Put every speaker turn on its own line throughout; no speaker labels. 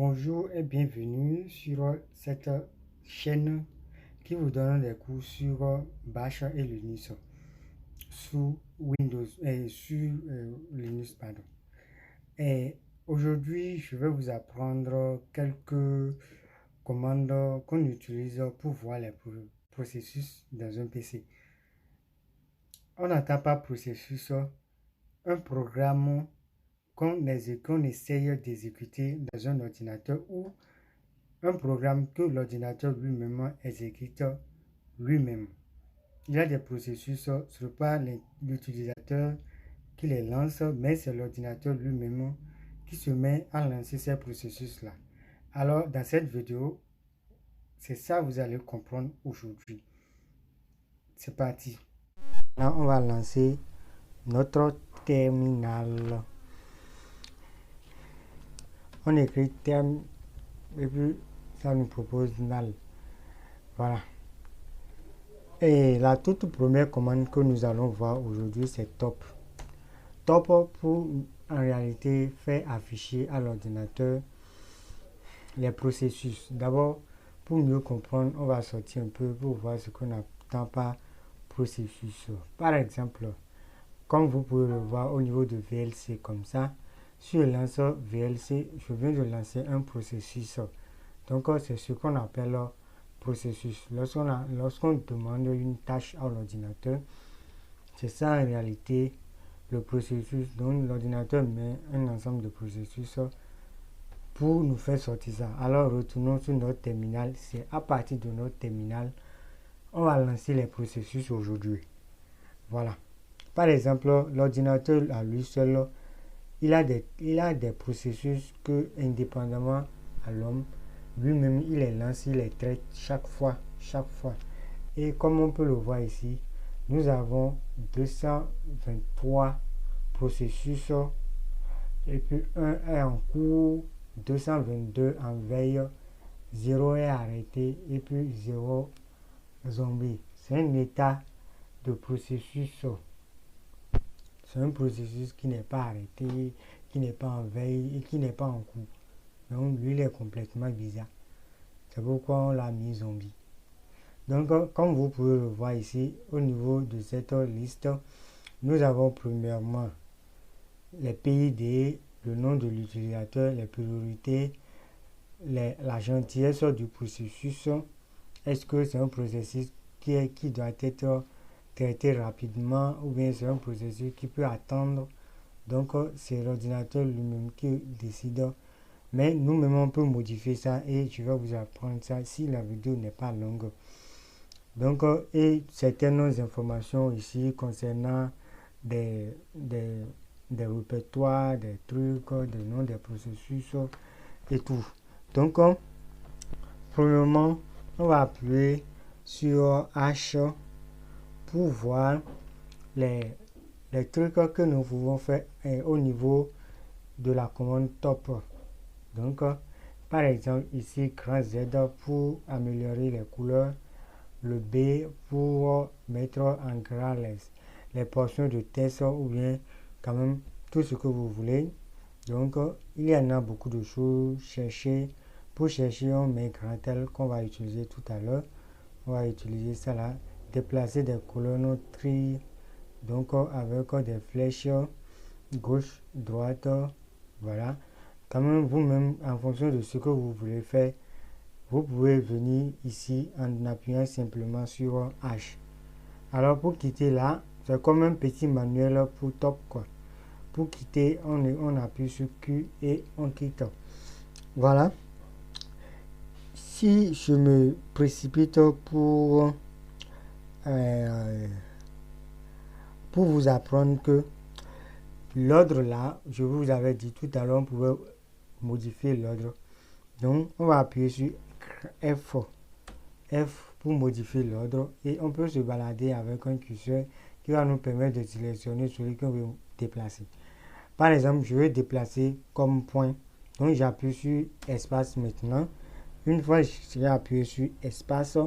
Bonjour et bienvenue sur cette chaîne qui vous donne des cours sur Bash et Linux sous Windows et sur Linux, pardon. Et aujourd'hui, je vais vous apprendre quelques commandes qu'on utilise pour voir les processus dans un PC. On n'entend pas processus, un programme qu'on essaye d'exécuter dans un ordinateur ou un programme que l'ordinateur lui-même exécute lui-même. Il y a des processus, ce n'est pas l'utilisateur qui les lance, mais c'est l'ordinateur lui-même qui se met à lancer ces processus-là. Alors, dans cette vidéo, c'est ça que vous allez comprendre aujourd'hui. C'est parti. Là, on va lancer notre terminal. On écrit terme et puis ça nous propose nal. Voilà. Et la toute première commande que nous allons voir aujourd'hui, c'est top. Top pour en réalité faire afficher à l'ordinateur les processus. D'abord, pour mieux comprendre, on va sortir un peu pour voir ce qu'on n'entend par processus. Par exemple, comme vous pouvez le voir au niveau de VLC comme ça, sur le lanceur VLC, je viens de lancer un processus. Donc, c'est ce qu'on appelle processus. Lorsqu'on demande une tâche à l'ordinateur, c'est ça en réalité le processus. Donc, l'ordinateur met un ensemble de processus pour nous faire sortir ça. Alors, retournons sur notre terminal. C'est à partir de notre terminal, on va lancer les processus aujourd'hui. Voilà. Par exemple, l'ordinateur à lui seul, il a des processus que, indépendamment à l'homme, lui-même, il les lance, il les traite chaque fois. Et comme on peut le voir ici, nous avons 223 processus et puis un est en cours, 222 en veille, 0 est arrêté et puis 0 zombie. C'est un état de processus. C'est un processus qui n'est pas arrêté, qui n'est pas en veille et qui n'est pas en cours. Donc lui, il est complètement bizarre. C'est pourquoi on l'a mis zombie. Donc, comme vous pouvez le voir ici, au niveau de cette liste, nous avons premièrement les PID, le nom de l'utilisateur, les priorités, la gentillesse du processus. Est-ce que c'est un processus qui doit être traité rapidement ou bien c'est un processus qui peut attendre? Donc, c'est l'ordinateur lui-même qui décide. Mais nous-mêmes, on peut modifier ça et je vais vous apprendre ça si la vidéo n'est pas longue. Donc, et certaines informations ici concernant des répertoires, des trucs, des noms des processus et tout. Donc, premièrement, on va appuyer sur H pour voir les trucs que nous pouvons faire au niveau de la commande top. Donc, par exemple, ici, grand Z pour améliorer les couleurs, le B pour mettre en grand les portions de texte ou bien quand même tout ce que vous voulez. Donc, il y en a beaucoup de choses. Pour chercher, on met grand L qu'on va utiliser tout à l'heure. On va utiliser ça là. Déplacer des colonnes tri. Donc, avec des flèches gauche, droite. Voilà. Quand même, vous-même, en fonction de ce que vous voulez faire, vous pouvez venir ici en appuyant simplement sur H. Alors, pour quitter là, c'est comme un petit manuel pour top, quoi. Pour quitter, on appuie sur Q et on quitte. Voilà. Si je me précipite pour vous apprendre que l'ordre là, je vous avais dit tout à l'heure, on pouvait modifier l'ordre. Donc, on va appuyer sur F pour modifier l'ordre et on peut se balader avec un curseur qui va nous permettre de sélectionner celui qu'on veut déplacer. Par exemple, je vais déplacer comme point. Donc, j'appuie sur espace maintenant. Une fois que j'ai appuyé sur espace,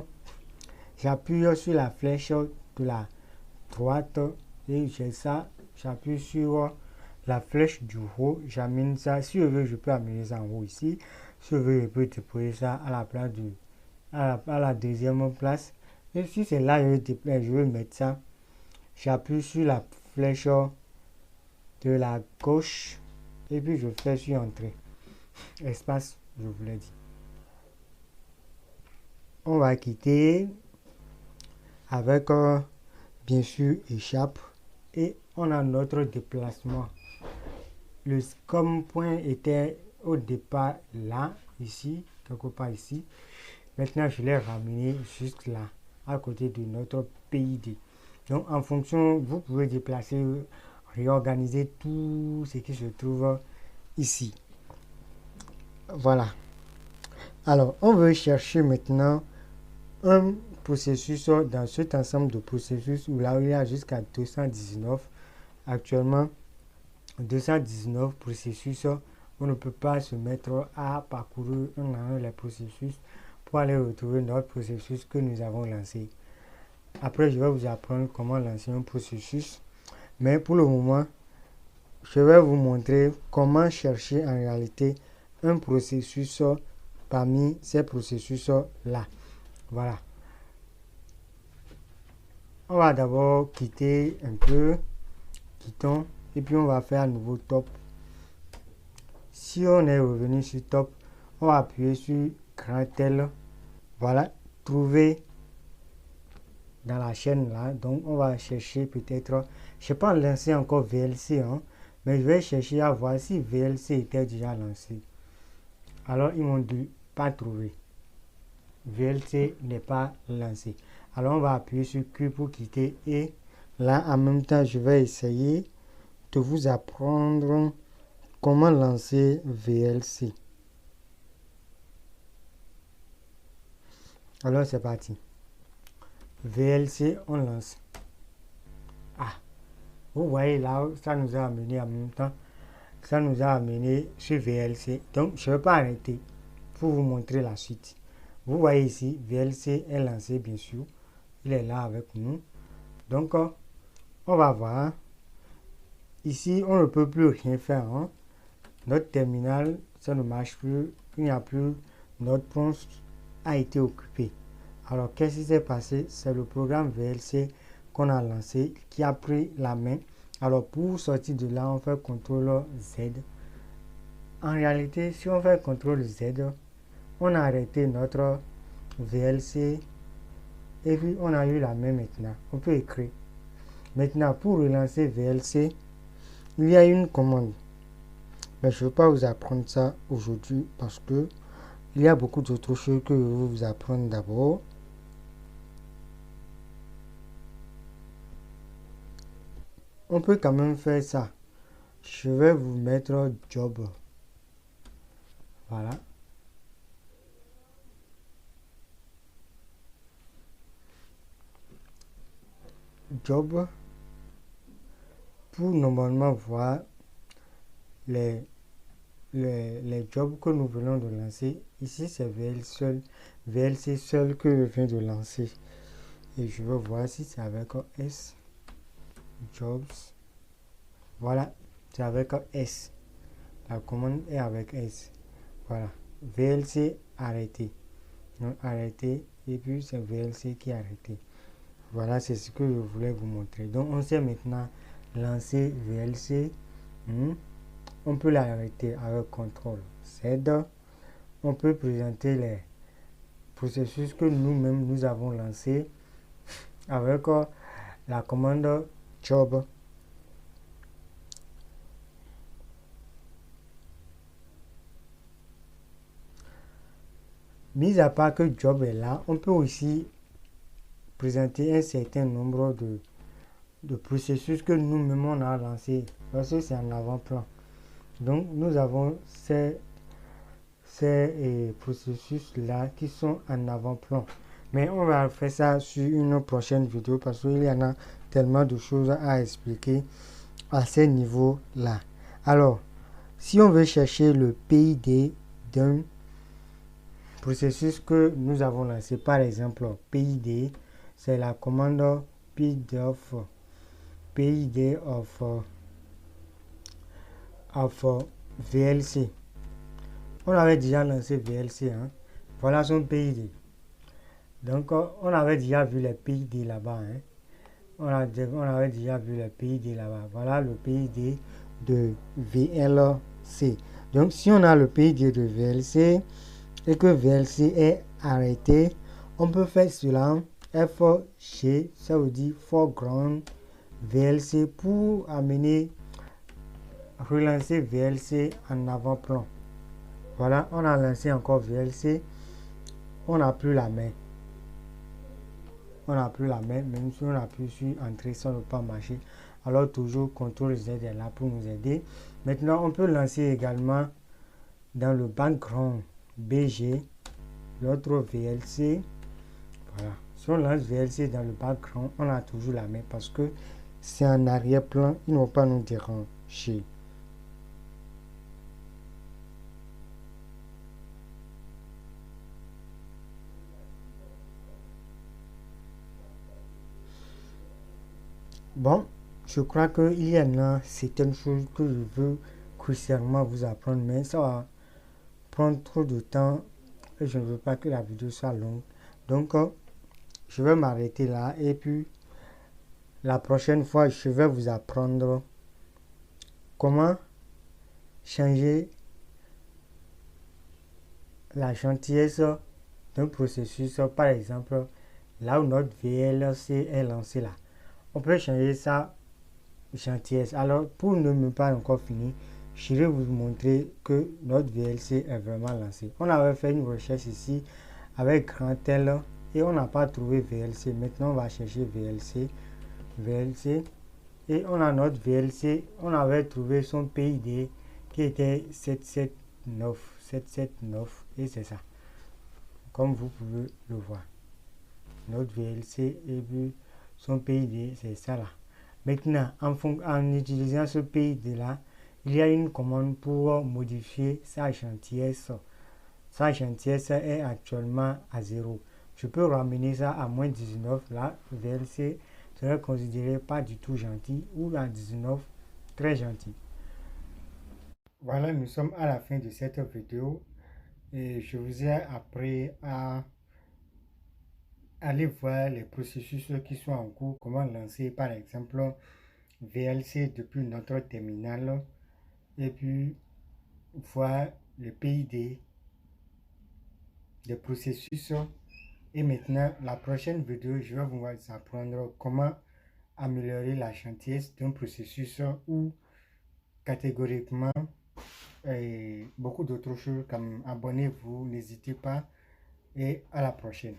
j'appuie sur la flèche de la droite et j'ai ça. J'appuie sur la flèche du haut, j'amène ça. Si je veux, je peux amener ça en haut ici. Si je veux, je peux déposer ça à la place à la deuxième place. Et si c'est là, je veux mettre ça. J'appuie sur la flèche de la gauche et puis je fais sur entrée. Espace, je vous l'ai dit. On va quitter avec bien sûr échappe et on a notre déplacement. Le comme point était au départ là, ici, quelque part ici. Maintenant, je l'ai ramené juste là, à côté de notre PID. Donc, en fonction, vous pouvez déplacer, réorganiser tout ce qui se trouve ici. Voilà. Alors, on veut chercher maintenant un processus dans cet ensemble de processus où là, il y a jusqu'à 219. Actuellement, 219 processus, on ne peut pas se mettre à parcourir un à un les processus pour aller retrouver notre processus que nous avons lancé. Après, je vais vous apprendre comment lancer un processus. Mais pour le moment, je vais vous montrer comment chercher en réalité un processus parmi ces processus-là. Voilà. On va d'abord quitter un peu. Quittons. Et puis on va faire à nouveau top. Si on est revenu sur top, on va appuyer sur grand L. Voilà. Trouver dans la chaîne là. Donc on va chercher peut-être. Je n'ai pas lancé encore VLC. Hein, mais je vais chercher à voir si VLC était déjà lancé. Alors ils m'ont dit pas trouvé. VLC n'est pas lancé. Alors on va appuyer sur Q pour quitter et là en même temps je vais essayer de vous apprendre comment lancer VLC. Alors c'est parti. VLC on lance. Ah, vous voyez là ça nous a amené en même temps. Ça nous a amené sur VLC. Donc je ne vais pas arrêter pour vous montrer la suite. Vous voyez ici, VLC est lancé bien sûr. Il est là avec nous. Donc, on va voir. Ici, on ne peut plus rien faire. Hein. Notre terminal, ça ne marche plus. Il n'y a plus. Notre poste a été occupé. Alors, qu'est-ce qui s'est passé? C'est le programme VLC qu'on a lancé qui a pris la main. Alors, pour sortir de là, on fait CTRL Z. En réalité, si on fait CTRL Z, on a arrêté notre VLC et puis on a eu la main maintenant. On peut écrire. Maintenant, pour relancer VLC, il y a une commande. Mais je ne veux pas vous apprendre ça aujourd'hui parce que il y a beaucoup d'autres choses que je veux vous apprendre d'abord. On peut quand même faire ça. Je vais vous mettre job. Voilà. Job. Pour normalement voir les jobs que nous venons de lancer. Ici, c'est VLC seul que je viens de lancer. Et je vais voir si c'est avec S. Jobs. Voilà, c'est avec S. La commande est avec S. Voilà. VLC arrêté. Donc arrêté. Et puis c'est VLC qui est arrêté. Voilà, c'est ce que je voulais vous montrer. Donc on sait maintenant lancer VLC. On peut l'arrêter avec CTRL Z. On peut présenter les processus que nous-mêmes nous avons lancés avec la commande job. Mis à part que job est là, on peut aussi présenter un certain nombre de processus que nous-mêmes on a lancés parce que c'est en avant-plan. Donc nous avons ces processus-là qui sont en avant-plan. Mais on va faire ça sur une prochaine vidéo parce qu'il y en a tellement de choses à expliquer à ces niveaux-là. Alors, si on veut chercher le PID d'un processus que nous avons lancé, par exemple, PID, c'est la commande PID of of VLC. On avait déjà lancé VLC, hein. Voilà son PID. Donc, on avait déjà vu les PID là-bas, hein. On avait déjà vu le PID là-bas. Voilà le PID de VLC. Donc, si on a le PID de VLC et que VLC est arrêté, on peut faire cela. FG, ça veut dire foreground VLC pour relancer VLC en avant-plan. Voilà, on a lancé encore VLC. On n'a plus la main. Même si on appuie sur entrée, ça ne peut pas marcher. Alors toujours CTRL Z est là pour nous aider. Maintenant, on peut lancer également dans le background BG l'autre VLC. Voilà. Si on lance VLC dans le background, on a toujours la main parce que c'est en arrière-plan. Ils ne vont pas nous déranger. Bon, je crois qu'il y en a certaines choses que je veux crucialement vous apprendre, mais ça va prendre trop de temps et je ne veux pas que la vidéo soit longue. Donc, je vais m'arrêter là et puis la prochaine fois, je vais vous apprendre comment changer la gentillesse d'un processus. Par exemple, là où notre VLC est lancé là, on peut changer ça gentillesse. Alors, pour ne me pas encore finir, je vais vous montrer que notre VLC est vraiment lancé. On avait fait une recherche ici avec grand L et on n'a pas trouvé VLC. Maintenant, on va chercher VLC. Et on a notre VLC. On avait trouvé son PID qui était 779 et c'est ça. Comme vous pouvez le voir. Notre VLC et puis son PID, c'est ça là. Maintenant, en utilisant ce PID là, il y a une commande pour modifier sa gentillesse. Sa gentillesse est actuellement à 0. Je peux ramener ça à moins 19. Là, VLC serait considéré pas du tout gentil ou à 19, très gentil. Voilà, nous sommes à la fin de cette vidéo et je vous ai appris à aller voir les processus qui sont en cours, comment lancer par exemple VLC depuis notre terminal et puis voir le PID des processus. Et maintenant, la prochaine vidéo, je vais vous apprendre comment améliorer la gentillesse d'un processus ou catégoriquement et beaucoup d'autres choses comme abonnez-vous, n'hésitez pas et à la prochaine.